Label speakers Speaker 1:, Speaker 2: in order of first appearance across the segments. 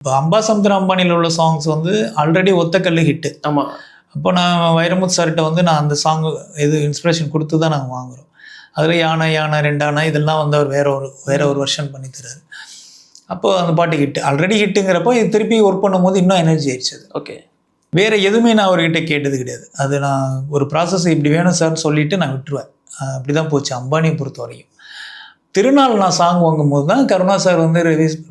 Speaker 1: இப்போ அம்பாசமுத்திரம் அம்பானியில் உள்ள சாங்ஸ் வந்து ஆல்ரெடி ஒத்தக்கல்லு ஹிட்டு.
Speaker 2: ஆமாம்.
Speaker 1: அப்போ நான் வைரமுத்து சார்கிட்ட வந்து நான் அந்த சாங் இது இன்ஸ்பிரேஷன் கொடுத்து தான் நாங்கள் வாங்குகிறோம். அதில் யானை யானை ரெண்டானா இதெல்லாம் வந்து அவர் வேற ஒரு வெர்ஷன் பண்ணி தராரு. அப்போது அந்த பாட்டு ஹிட்டு ஆல்ரெடி ஹிட்டுங்கிறப்போ இது திருப்பி ஒர்க் பண்ணும்போது இன்னும் எனர்ஜி ஆயிடுச்சு.
Speaker 2: ஓகே.
Speaker 1: வேறு எதுவுமே நான் அவர்கிட்ட கேட்டது கிடையாது. அது நான் ஒரு ப்ராசஸ் இப்படி வேணும் சார்னு சொல்லிவிட்டு நான் விட்டுருவேன். அப்படி தான் போச்சு அம்பானியை பொறுத்த வரைக்கும். திருநாள் நான் சாங் வாங்கும்போது தான் கருணா சார் வந்து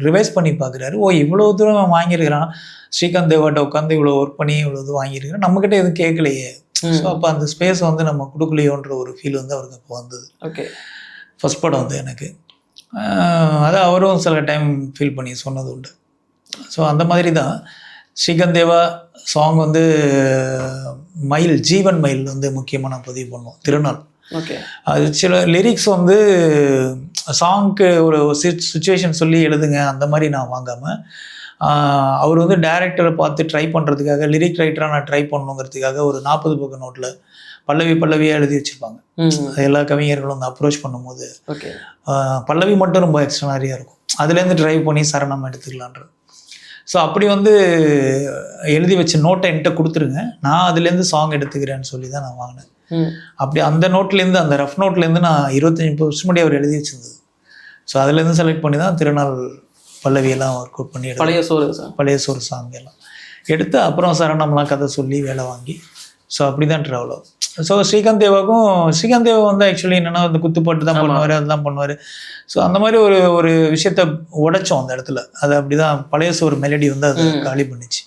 Speaker 1: ரிவைஸ் பண்ணி பார்க்குறாரு. ஓ இவ்வளோ தூரம் வாங்கியிருக்கிறான், ஸ்ரீகாந்த் தேவாட்ட உட்காந்து இவ்வளோ ஒர்க் பண்ணி இவ்வளோ இது வாங்கியிருக்கிறேன், நம்மக்கிட்ட எதுவும் கேட்கலையே. ஸோ அப்போ அந்த ஸ்பேஸ் வந்து நம்ம கொடுக்கலையோன்ற ஒரு ஃபீல் வந்து அவருக்கு அப்போ வந்தது.
Speaker 2: ஓகே.
Speaker 1: ஃபஸ்ட் படம் வந்து எனக்கு அதை அவரும் சில டைம் ஃபீல் பண்ணி சொன்னது உண்டு. ஸோ அந்த மாதிரி தான் ஸ்ரீகாந்த் தேவா சாங் வந்து மயில் ஜீவன் மயில் வந்து முக்கியமாக நான் பதிவு பண்ணுவோம் திருநாள்.
Speaker 2: ஓகே.
Speaker 1: அது சில லிரிக்ஸ் வந்து சாங்க்கு ஒரு சுச்சுவேஷன் சொல்லி எழுதுங்க அந்த மாதிரி நான் வாங்காமல் அவர் வந்து டைரக்டரை பார்த்து ட்ரை பண்ணுறதுக்காக லிரிக் ரைட்டராக நான் ட்ரை பண்ணணுங்கிறதுக்காக ஒரு 40 பக்க நோட்டில் பல்லவியாக எழுதி வச்சுருப்பாங்க. எல்லா கவிஞர்களும் வந்து அப்ரோச் பண்ணும்போது
Speaker 2: ஓகே
Speaker 1: பல்லவி மட்டும் ரொம்ப எக்ஸ்ட்ரானரியாக இருக்கும், அதுலேருந்து ட்ரைவ் பண்ணி சரணம் எடுத்துக்கலான்றது. ஸோ அப்படி வந்து எழுதி வச்ச நோட்டை என்கிட்ட கொடுத்துருங்க, நான் அதுலேருந்து சாங் எடுத்துக்கிறேன்னு சொல்லி தான் நான் வாங்கினேன். அப்படி அந்த நோட்லேருந்து அந்த ரஃப் நோட்லேருந்து நான் 25-30 வருஷம் முன்னாடி அவர் எழுதி வச்சிருந்தது. ஸோ அதுலேருந்து செலக்ட் பண்ணி தான் திருநாள் பல்லவியெல்லாம் ஒர்க் அவுட் பண்ணி பழைய சோறு சாங் எல்லாம் எடுத்து அப்புறம் சரணம்லாம் கதை சொல்லி வேலை வாங்கி ஸோ அப்படி தான் ட்ராவல் ஆகும். ஸோ ஸ்ரீகாந்த் தேவா வந்து ஆக்சுவலி என்னென்னா அந்த குத்துப்பாட்டு தான் பண்ணுவார், அதுதான் பண்ணுவார். ஸோ அந்த மாதிரி ஒரு விஷயத்த உடைச்சோம் அந்த இடத்துல. அது அப்படி தான் பழைய சோறு மெலடி வந்து அதை காலி பண்ணிச்சு.